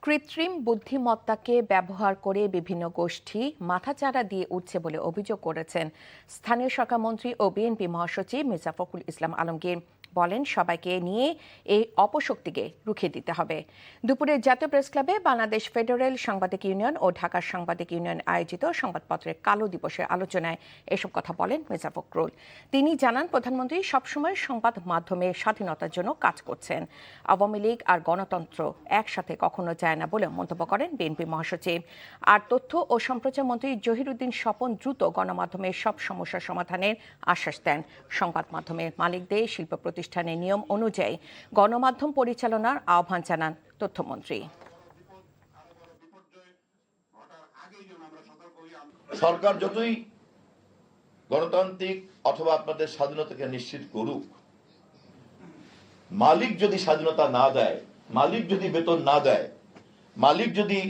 কৃত্রিম বুদ্ধিমত্তাকে ব্যবহার করে বিভিন্ন গোষ্ঠী মাথাচাড়া দিয়ে উঠছে বলে অভিযোগ করেছেন স্থানীয় সরকারমন্ত্রী ও বিএনপি মহাসচিব মির্জা ফখরুল ইসলাম আলমগীর। বলেন, সবাইকে নিয়ে এই অপশক্তিকে রুখে দিতে হবে। দুপুরে জাতীয় প্রেস ক্লাবে বাংলাদেশ ফেডারেল সাংবাদিক ইউনিয়ন ও ঢাকা সাংবাদিক ইউনিয়ন আয়োজিত সংবাদপত্রের কালো দিবসের আলোচনায় এসব কথা বলেন মির্জা ফখরুল। তিনি জানান, প্রধানমন্ত্রী সবসময় সংবাদ মাধ্যমের স্বাধীনতার জন্য কাজ করছেন। আওয়ামী লীগ আর গণতন্ত্র একসাথে কখনো যায় না বলে মন্তব্য করেন বিএনপি মহাসচিব। আর তথ্য ও সম্প্রচার মন্ত্রী জহিরুদ্দিন স্বপন দ্রুত গণমাধ্যমের সব সমস্যার সমাধানের আশ্বাস দেন। সংবাদ মাধ্যমের মালিকদের শিল্প প্রতিষ্ঠানের নিয়ম অনুযায়ী গণমাধ্যম পরিচালনার আহ্বান জানান তথ্যমন্ত্রী। সরকার যতই গণতান্ত্রিক অথবা আপনাদের স্বাধীনতাকে নিশ্চিত করুক, মালিক যদি স্বাধীনতা না দেয়, মালিক যদি বেতন না দেয়, মালিক যদি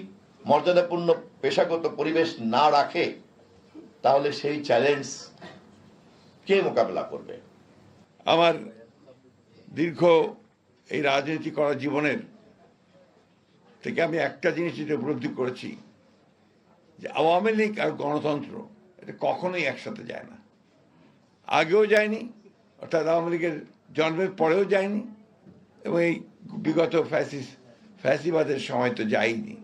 মর্যাদাপূর্ণ পেশাগত পরিবেশ না রাখে, তাহলে সেই চ্যালেঞ্জ কে মোকাবেলা করবে? আমার দীর্ঘ এই রাজনীতি করা জীবনের থেকে আমি একটা জিনিস যেটা উপলব্ধি করেছি, যে আওয়ামী লীগ আর গণতন্ত্র এটা কখনোই একসাথে যায় না। আগেও যায়নি, অর্থাৎ আওয়ামী লীগের জন্মের পরেও যায়নি, এবং এই বিগত ফ্যাসিবাদের সময় তো যায়নি।